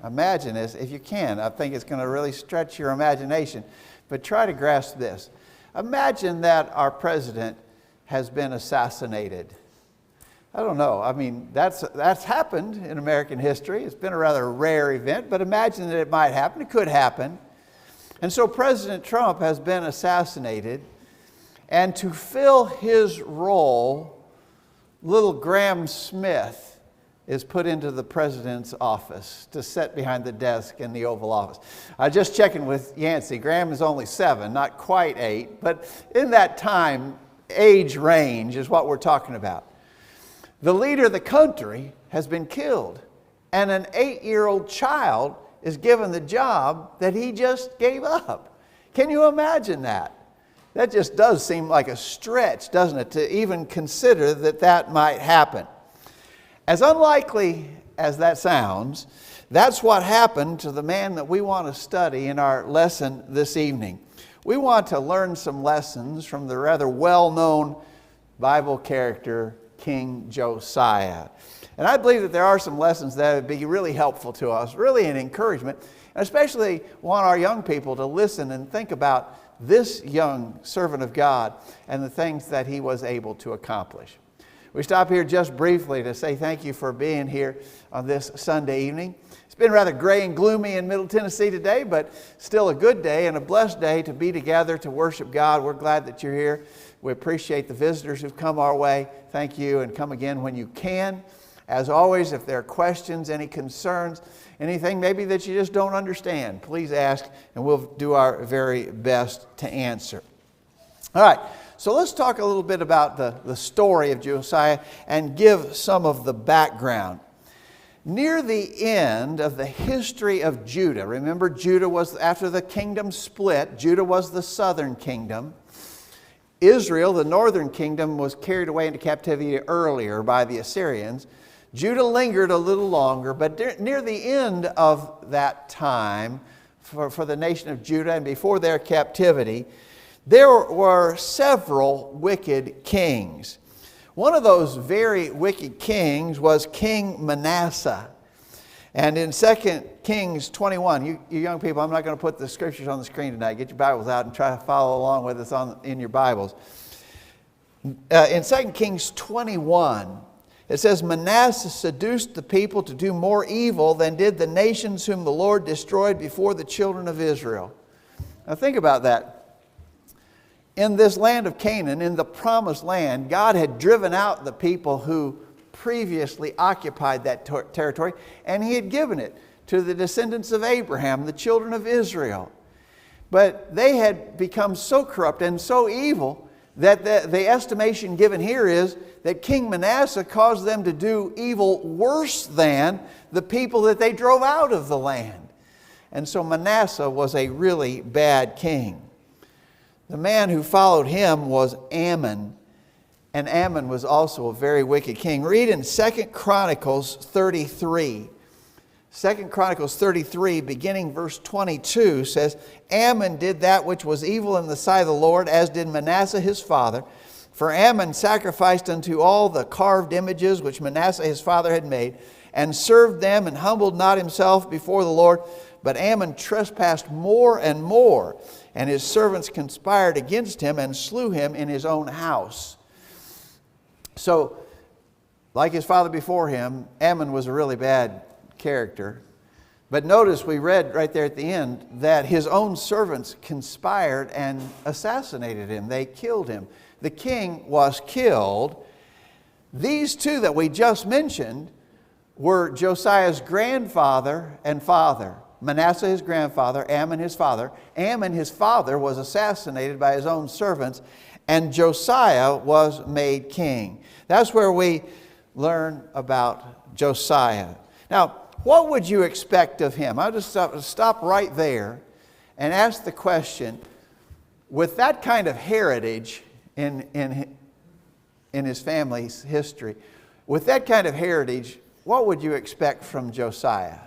Imagine this if you can. I think it's going to really stretch your imagination. But try to grasp this. Imagine that our president has been assassinated. I don't know. I mean, that's happened in American history. It's been a rather rare event, but imagine that it might happen. It could happen. And so President Trump has been assassinated. And to fill his role, little Graham Smith is put into the president's office to sit behind the desk in the Oval Office. I just checking with Yancey. Graham is only 7, not quite 8, but in that time, age range is what we're talking about. The leader of the country has been killed, and an 8-year-old child is given the job that he just gave up. Can you imagine that? That just does seem like a stretch, doesn't it, to even consider that that might happen. As unlikely as that sounds, that's what happened to the man that we want to study in our lesson this evening. We want to learn some lessons from the rather well-known Bible character, King Josiah. And I believe that there are some lessons that would be really helpful to us, really an encouragement, and especially want our young people to listen and think about this young servant of God and the things that he was able to accomplish. We stop here just briefly to say thank you for being here on this Sunday evening. It's been rather gray and gloomy in Middle Tennessee today, but still a good day and a blessed day to be together to worship God. We're glad that you're here. We appreciate the visitors who've come our way. Thank you, and come again when you can. As always, if there are questions, any concerns, anything maybe that you just don't understand, please ask, and we'll do our very best to answer. All right. So let's talk a little bit about the story of Josiah and give some of the background. Near the end of the history of Judah, remember Judah was, after the kingdom split, Judah was the southern kingdom. Israel, the northern kingdom, was carried away into captivity earlier by the Assyrians. Judah lingered a little longer, but near the end of that time for the nation of Judah and before their captivity, there were several wicked kings. One of those very wicked kings was King Manasseh. And in 2 Kings 21, you young people, I'm not going to put the scriptures on the screen tonight. Get your Bibles out and try to follow along with us in your Bibles. In 2 Kings 21, it says, Manasseh seduced the people to do more evil than did the nations whom the Lord destroyed before the children of Israel. Now think about that. In this land of Canaan, in the promised land, God had driven out the people who previously occupied that territory, and he had given it to the descendants of Abraham, the children of Israel. But they had become so corrupt and so evil that the estimation given here is that King Manasseh caused them to do evil worse than the people that they drove out of the land. And so Manasseh was a really bad king. The man who followed him was Ammon, and Ammon was also a very wicked king. Read in 2 Chronicles 33. 2 Chronicles 33, beginning verse 22, says, Ammon did that which was evil in the sight of the Lord, as did Manasseh his father. For Ammon sacrificed unto all the carved images which Manasseh his father had made, and served them, and humbled not himself before the Lord. But Ammon trespassed more and more, and his servants conspired against him and slew him in his own house. So, like his father before him, Ammon was a really bad character. But notice we read right there at the end that his own servants conspired and assassinated him. They killed him. The king was killed. These two that we just mentioned were Josiah's grandfather and father. Manasseh his grandfather, Ammon his father. Ammon his father was assassinated by his own servants, and Josiah was made king. That's where we learn about Josiah. Now, what would you expect of him? I'll just stop right there and ask the question, with that kind of heritage in his family's history, with that kind of heritage, what would you expect from Josiah?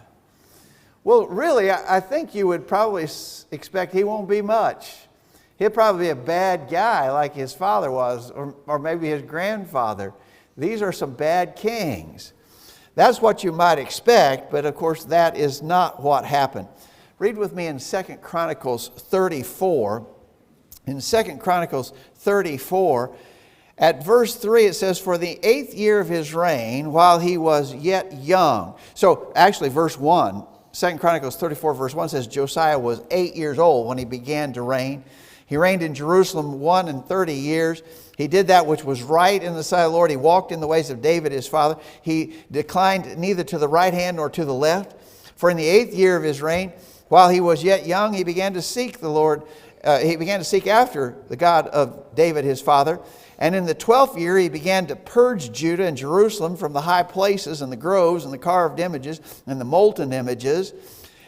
Well, really, I think you would probably expect he won't be much. He'll probably be a bad guy like his father was, or maybe his grandfather. These are some bad kings. That's what you might expect, but of course that is not what happened. Read with me in 2 Chronicles 34. In 2 Chronicles 34, at verse 3 it says, "For the 8th year of his reign, while he was yet young." So actually verse 1, 2 Chronicles 34 verse 1 says Josiah was 8 years old when he began to reign. He reigned in Jerusalem 31 years. He did that which was right in the sight of the Lord. He walked in the ways of David his father. He declined neither to the right hand nor to the left. For in the 8th year of his reign, while he was yet young, he began to seek the Lord. He began to seek after the God of David his father. And in the 12th year, he began to purge Judah and Jerusalem from the high places and the groves and the carved images and the molten images.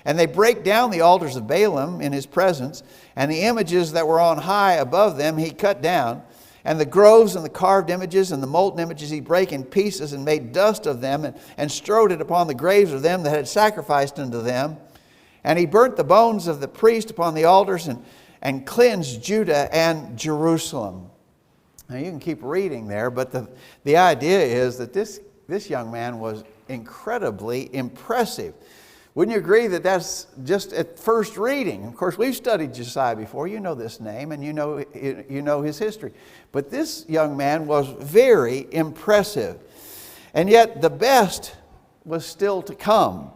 And they break down the altars of Baalim in his presence, and the images that were on high above them he cut down. And the groves and the carved images and the molten images he brake in pieces and made dust of them and strode it upon the graves of them that had sacrificed unto them. And he burnt the bones of the priest upon the altars and cleansed Judah and Jerusalem. Now you can keep reading there, but the idea is that this young man was incredibly impressive. Wouldn't you agree that that's just at first reading? Of course, we've studied Josiah before. You know this name and you know his history. But this young man was very impressive. And yet the best was still to come.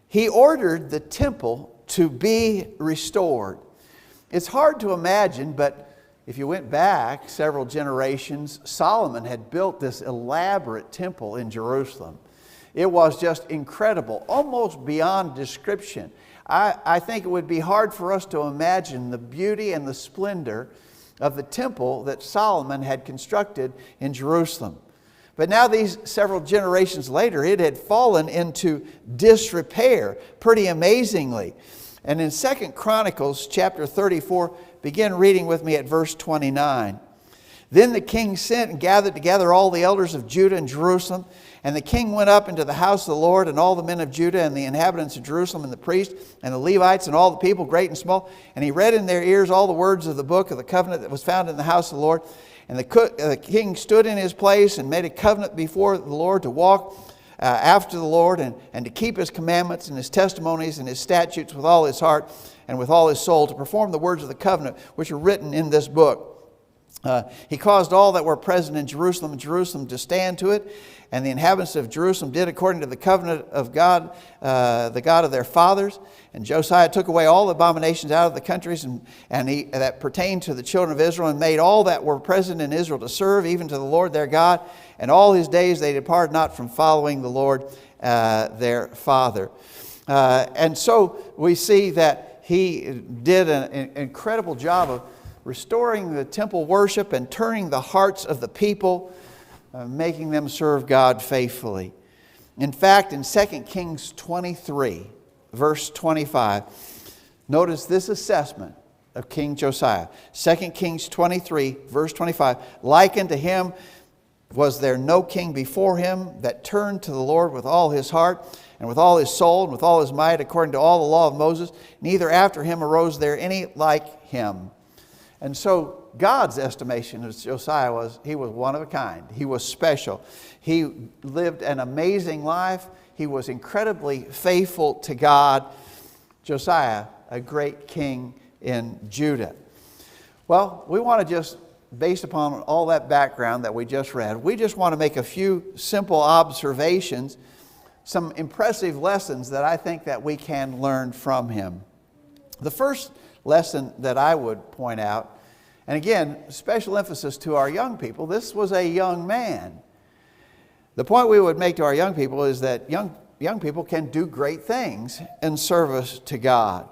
He ordered the temple to be restored. It's hard to imagine, but if you went back several generations, Solomon had built this elaborate temple in Jerusalem. It was just incredible, almost beyond description. I think it would be hard for us to imagine the beauty and the splendor of the temple that Solomon had constructed in Jerusalem. But now these several generations later, it had fallen into disrepair pretty amazingly. And in 2 Chronicles chapter 34, begin reading with me at verse 29. Then the king sent and gathered together all the elders of Judah and Jerusalem. And the king went up into the house of the Lord, and all the men of Judah and the inhabitants of Jerusalem and the priests and the Levites and all the people, great and small. And he read in their ears all the words of the book of the covenant that was found in the house of the Lord. And the king stood in his place and made a covenant before the Lord to walk after the Lord and to keep his commandments and his testimonies and his statutes with all his heart and with all his soul, to perform the words of the covenant which are written in this book. He caused all that were present in Jerusalem to stand to it. And the inhabitants of Jerusalem did according to the covenant of God, the God of their fathers. And Josiah took away all abominations out of the countries that pertained to the children of Israel, and made all that were present in Israel to serve, even to the Lord their God. And all his days they departed not from following the Lord their father. And so we see that he did an incredible job of restoring the temple worship and turning the hearts of the people, making them serve God faithfully. In fact, in 2 Kings 23, verse 25, notice this assessment of King Josiah. 2 Kings 23, verse 25, "Like unto him was there no king before him that turned to the Lord with all his heart and with all his soul and with all his might, according to all the law of Moses. Neither after him arose there any like him." And so God's estimation of Josiah was he was one of a kind. He was special. He lived an amazing life. He was incredibly faithful to God. Josiah, a great king in Judah. Well, we want to just, based upon all that background that we just read, we just want to make a few simple observations, some impressive lessons that I think that we can learn from him. The first lesson that I would point out, and again, special emphasis to our young people, this was a young man. The point we would make to our young people is that young people can do great things in service to God.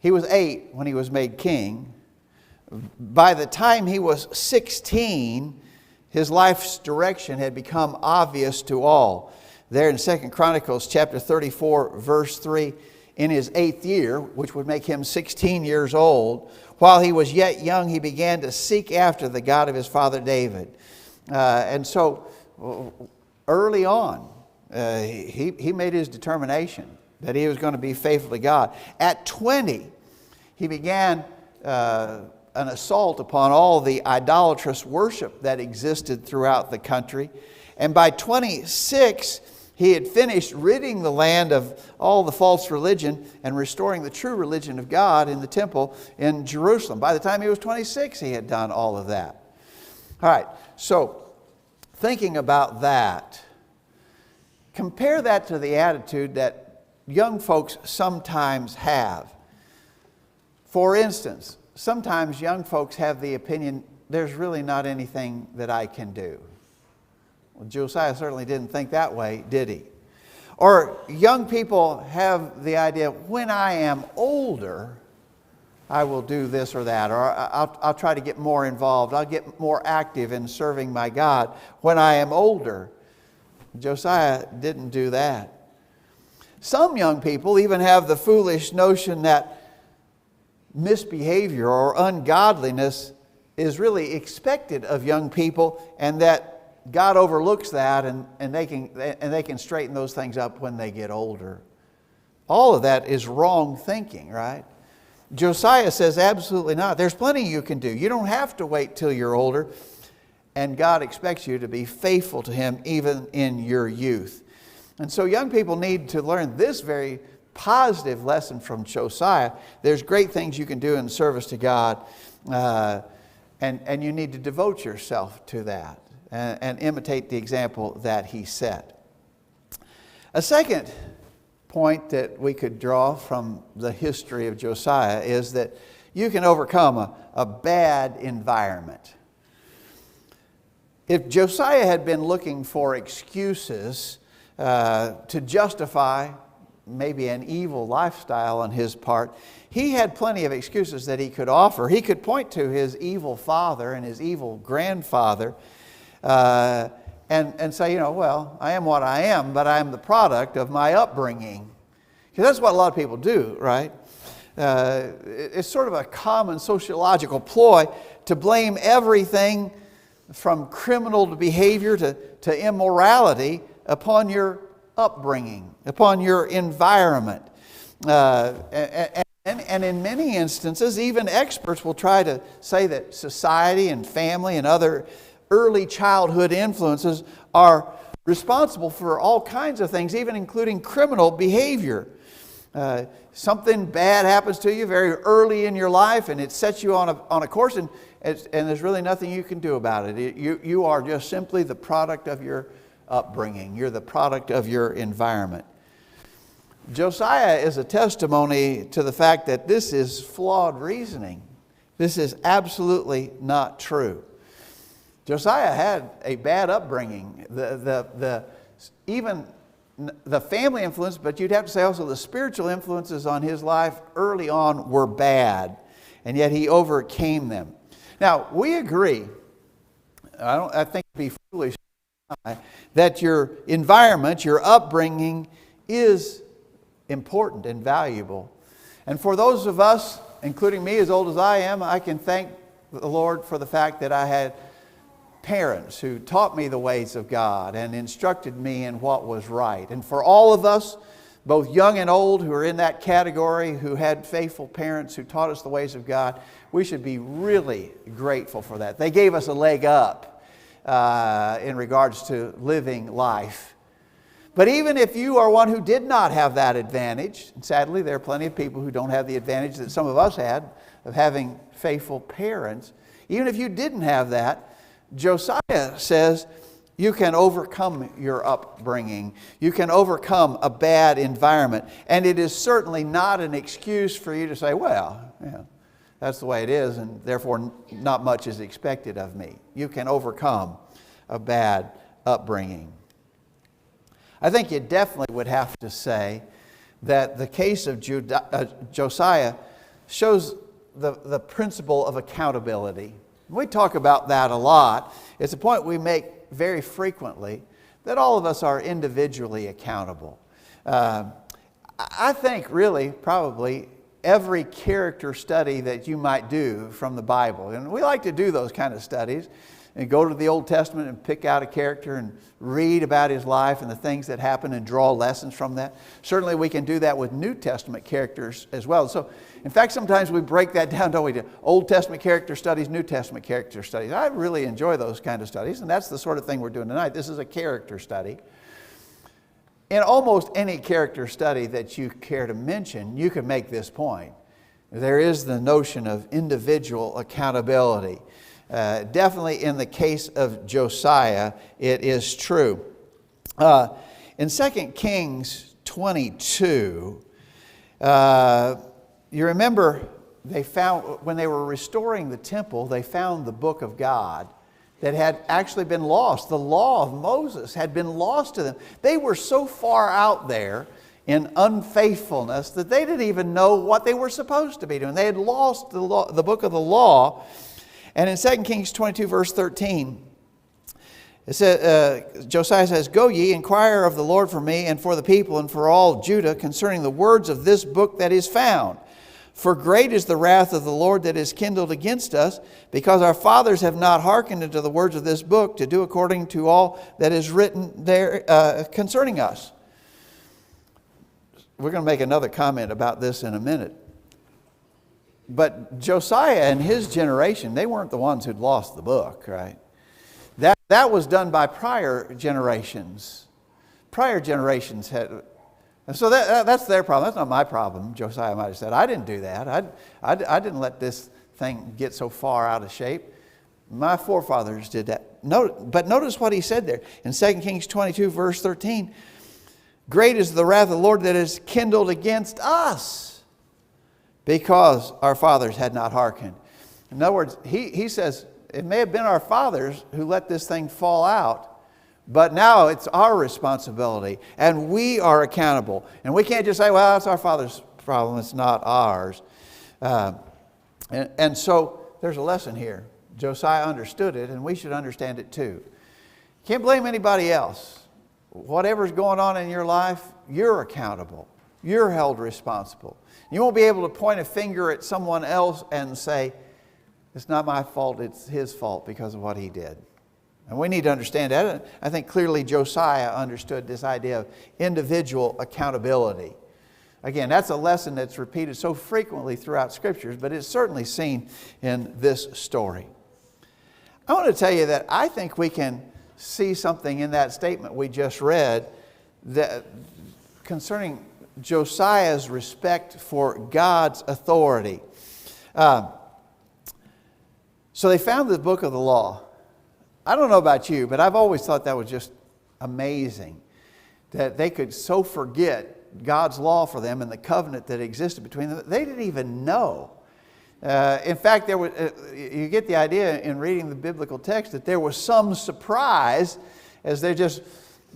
He was 8 when he was made king. By the time he was 16, his life's direction had become obvious to all. There in 2 Chronicles chapter 34, verse 3, in his 8th year, which would make him 16 years old, while he was yet young, he began to seek after the God of his father David. And so early on, he made his determination that he was going to be faithful to God. At 20, he began an assault upon all the idolatrous worship that existed throughout the country. And by 26, he had finished ridding the land of all the false religion and restoring the true religion of God in the temple in Jerusalem. By the time he was 26, he had done all of that. All right, so thinking about that, compare that to the attitude that young folks sometimes have. For instance, sometimes young folks have the opinion, there's really not anything that I can do. Well, Josiah certainly didn't think that way, did he? Or young people have the idea, when I am older, I will do this or that, or I'll try to get more involved. I'll get more active in serving my God when I am older. Josiah didn't do that. Some young people even have the foolish notion that misbehavior or ungodliness is really expected of young people, and that God overlooks that and they can straighten those things up when they get older. All of that is wrong thinking, right? Josiah says absolutely not. There's plenty you can do. You don't have to wait till you're older, and God expects you to be faithful to Him even in your youth. And so young people need to learn this very positive lesson from Josiah. There's great things you can do in service to God, and you need to devote yourself to that and imitate the example that he set. A second point that we could draw from the history of Josiah is that you can overcome a bad environment. If Josiah had been looking for excuses to justify maybe an evil lifestyle on his part, he had plenty of excuses that he could offer. He could point to his evil father and his evil grandfather and say, well, I am what I am, but I'm the product of my upbringing. Because that's what a lot of people do, right? It's sort of a common sociological ploy to blame everything from criminal behavior to immorality upon your upbringing, upon your environment. And in many instances, even experts will try to say that society and family and other early childhood influences are responsible for all kinds of things, even including criminal behavior. Something bad happens to you very early in your life, and it sets you on a course, and there's really nothing you can do about it. You are just simply the product of your upbringing. You're the product of your environment. Josiah is a testimony to the fact that this is flawed reasoning. This is absolutely not true. Josiah had a bad upbringing. Even the family influence, but you'd have to say also the spiritual influences on his life early on were bad, and yet he overcame them. Now, we agree, I think it'd be foolish that your environment, your upbringing is important and valuable. And for those of us, including me as old as I am, I can thank the Lord for the fact that I had parents who taught me the ways of God and instructed me in what was right. And for all of us, both young and old, who are in that category, who had faithful parents who taught us the ways of God, we should be really grateful for that. They gave us a leg up in regards to living life. But even if you are one who did not have that advantage, and sadly there are plenty of people who don't have the advantage that some of us had of having faithful parents, even if you didn't have that, Josiah says you can overcome your upbringing. You can overcome a bad environment. And it is certainly not an excuse for you to say, well, that's the way it is, and therefore not much is expected of me. You can overcome a bad upbringing. I think you definitely would have to say that the case of Josiah shows the principle of accountability. We talk about that a lot. It's a point we make very frequently, that all of us are individually accountable. I think really probably every character study that you might do from the Bible, and we like to do those kind of studies and go to the Old Testament and pick out a character and read about his life and the things that happened and draw lessons from that. Certainly we can do that with New Testament characters as well. So, in fact, sometimes we break that down, don't we? To Old Testament character studies, New Testament character studies. I really enjoy those kind of studies, and that's the sort of thing we're doing tonight. This is a character study. In almost any character study that you care to mention, you can make this point. There is the notion of individual accountability. Definitely in the case of Josiah, it is true. In 2 Kings 22, you remember they found, when they were restoring the temple, they found the book of God that had actually been lost. The law of Moses had been lost to them. They were so far out there in unfaithfulness that they didn't even know what they were supposed to be doing. They had lost the book of the law. And in 2 Kings 22 verse 13, it says, Josiah says, "Go ye, inquire of the Lord for me and for the people and for all Judah concerning the words of this book that is found. For great is the wrath of the Lord that is kindled against us, because our fathers have not hearkened unto the words of this book to do according to all that is written there concerning us." We're going to make another comment about this in a minute. But Josiah and his generation, they weren't the ones who'd lost the book, right? That was done by prior generations. Prior generations had... And so that's their problem. That's not my problem, Josiah might have said. I didn't do that. I didn't let this thing get so far out of shape. My forefathers did that. But notice what he said there. In 2 Kings 22, verse 13, "Great is the wrath of the Lord that is kindled against us, because our fathers had not hearkened." In other words, he says, it may have been our fathers who let this thing fall out, but now it's our responsibility, and we are accountable. And we can't just say, well, that's our father's problem, it's not ours. And so there's a lesson here. Josiah understood it, and we should understand it too. Can't blame anybody else. Whatever's going on in your life, you're accountable. You're held responsible. You won't be able to point a finger at someone else and say, it's not my fault, it's his fault because of what he did. And we need to understand that. I think clearly Josiah understood this idea of individual accountability. Again, that's a lesson that's repeated so frequently throughout Scriptures, but it's certainly seen in this story. I want to tell you that I think we can see something in that statement we just read that concerning Josiah's respect for God's authority. So they found the book of the law. I don't know about you, but I've always thought that was just amazing that they could so forget God's law for them and the covenant that existed between them. They didn't even know. In fact, you get the idea in reading the biblical text that there was some surprise as they're just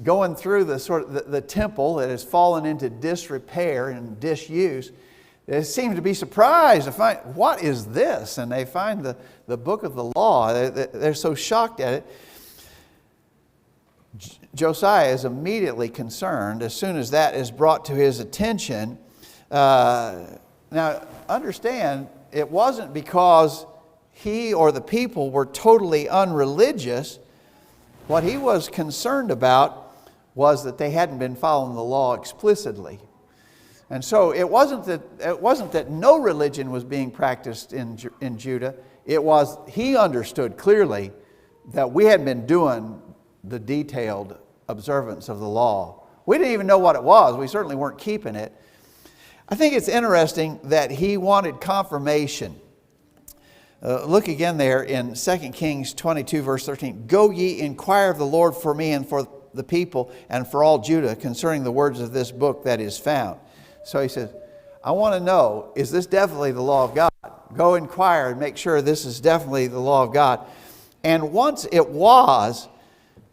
going through the temple that has fallen into disrepair and disuse. They seem to be surprised to find, what is this? And they find the book of the law. They're so shocked at it. Josiah is immediately concerned as soon as that is brought to his attention. Now, understand, it wasn't because he or the people were totally unreligious. What he was concerned about was that they hadn't been following the law explicitly. And so it wasn't that no religion was being practiced in Judah. It was, he understood clearly that we hadn't been doing the detailed observance of the law. We didn't even know what it was. We certainly weren't keeping it. I think it's interesting that he wanted confirmation. Look again there in 2 Kings 22 verse 13. "Go ye, inquire of the Lord for me and for the people and for all Judah concerning the words of this book that is found." So he says, I want to know, is this definitely the law of God? Go inquire and make sure this is definitely the law of God. And once it was,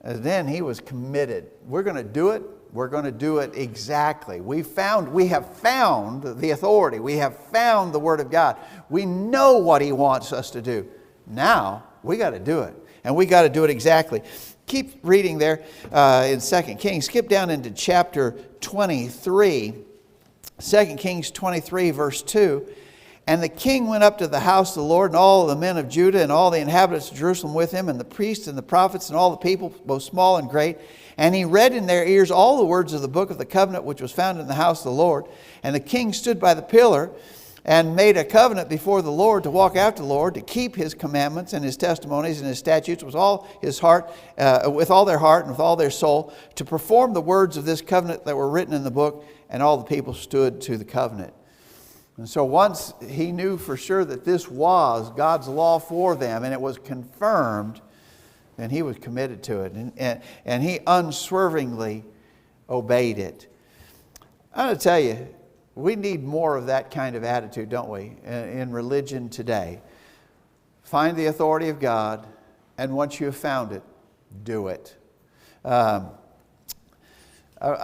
then he was committed. We're going to do it. We're going to do it exactly. We have found the authority. We have found the Word of God. We know what He wants us to do. Now, we got to do it. And we got to do it exactly. Keep reading there in 2 Kings. Skip down into chapter 23. 2 Kings 23 verse 2. And the king went up to the house of the Lord, and all the men of Judah, and all the inhabitants of Jerusalem with him, and the priests and the prophets, and all the people, both small and great. And he read in their ears all the words of the book of the covenant, which was found in the house of the Lord. And the king stood by the pillar, and made a covenant before the Lord to walk after the Lord, to keep his commandments and his testimonies and his statutes with all his heart, with all their heart and with all their soul, to perform the words of this covenant that were written in the book. And all the people stood to the covenant. And so once he knew for sure that this was God's law for them, and it was confirmed, then he was committed to it. And he unswervingly obeyed it. I'm going to tell you, we need more of that kind of attitude, don't we, in religion today. Find the authority of God, and once you have found it, do it. I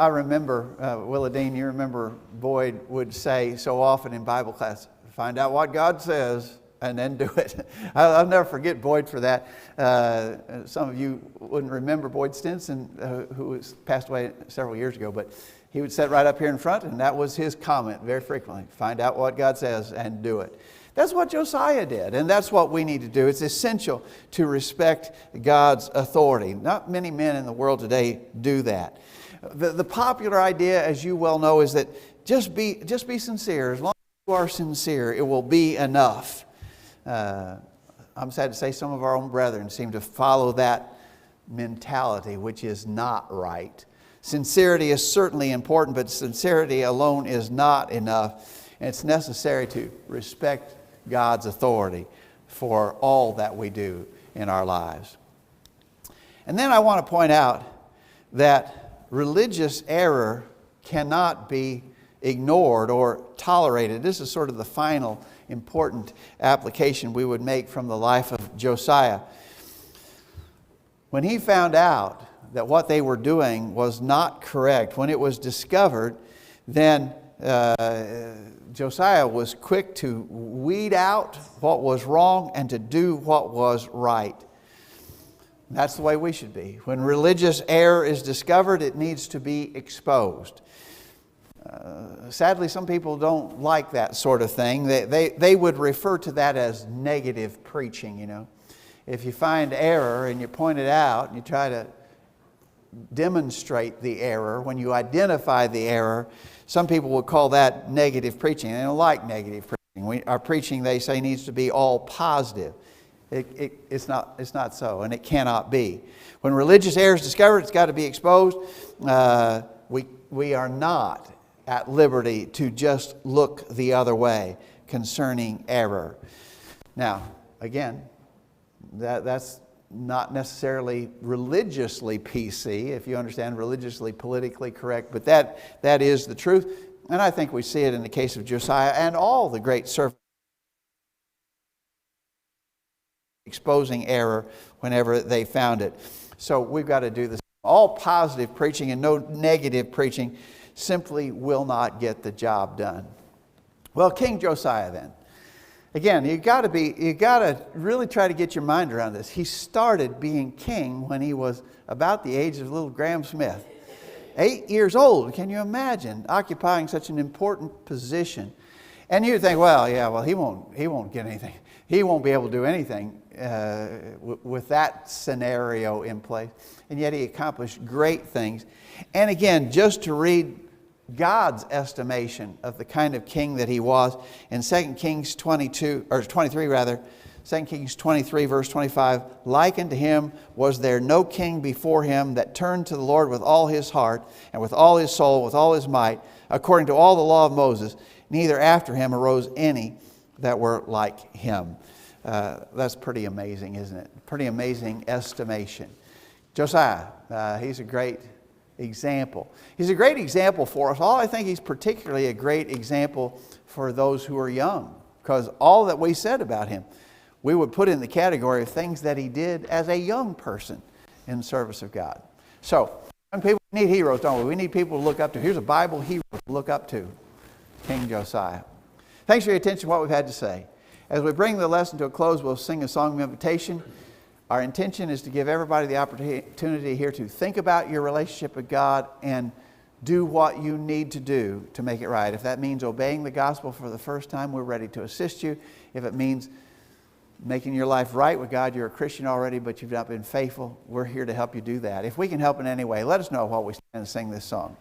remember, Willa Dean, you remember Boyd would say so often in Bible class, find out what God says and then do it. I'll never forget Boyd for that. Some of you wouldn't remember Boyd Stinson, who passed away several years ago, but he would sit right up here in front, and that was his comment very frequently. Find out what God says and do it. That's what Josiah did, and that's what we need to do. It's essential to respect God's authority. Not many men in the world today do that. The popular idea, as you well know, is that just be sincere. As long as you are sincere, it will be enough. I'm sad to say some of our own brethren seem to follow that mentality, which is not right. Sincerity is certainly important, but sincerity alone is not enough. And it's necessary to respect God's authority for all that we do in our lives. And then I want to point out that religious error cannot be ignored or tolerated. This is sort of the final important application we would make from the life of Josiah. When he found out that what they were doing was not correct, when it was discovered, then Josiah was quick to weed out what was wrong and to do what was right. That's the way we should be. When religious error is discovered, it needs to be exposed. Sadly, some people don't like that sort of thing. They would refer to that as negative preaching, you know. If you find error and you point it out and you try to demonstrate the error, when you identify the error, some people would call that negative preaching. They don't like negative preaching. Our preaching, they say, needs to be all positive. It's not so, and it cannot be. When religious error is discovered, it's got to be exposed. We are not at liberty to just look the other way concerning error. Now, again, that's not necessarily religiously PC, if you understand, religiously politically correct, but that is the truth. And I think we see it in the case of Josiah and all the great servants, exposing error whenever they found it. So we've got to do this. All positive preaching and no negative preaching simply will not get the job done. Well, King Josiah then. Again, you got to really try to get your mind around this. He started being king when he was about the age of little Graham Smith. 8 years old. Can you imagine occupying such an important position? And you think, he won't get anything. He won't be able to do anything with that scenario in place. And yet he accomplished great things. And again, just to read God's estimation of the kind of king that he was in 2 Kings 23 verse 25, like unto him was there no king before him that turned to the Lord with all his heart and with all his soul, with all his might, according to all the law of Moses, neither after him arose any that were like him. That's pretty amazing, isn't it? Pretty amazing estimation. Josiah, he's a great example. He's a great example for us all. I think he's particularly a great example for those who are young, because all that we said about him, we would put in the category of things that he did as a young person in service of God. So, young people need heroes, don't we? We need people to look up to. Here's a Bible hero to look up to, King Josiah. Thanks for your attention to what we've had to say. As we bring the lesson to a close, we'll sing a song of invitation. Our intention is to give everybody the opportunity here to think about your relationship with God and do what you need to do to make it right. If that means obeying the gospel for the first time, we're ready to assist you. If it means making your life right with God, you're a Christian already, but you've not been faithful, we're here to help you do that. If we can help in any way, let us know while we stand and sing this song.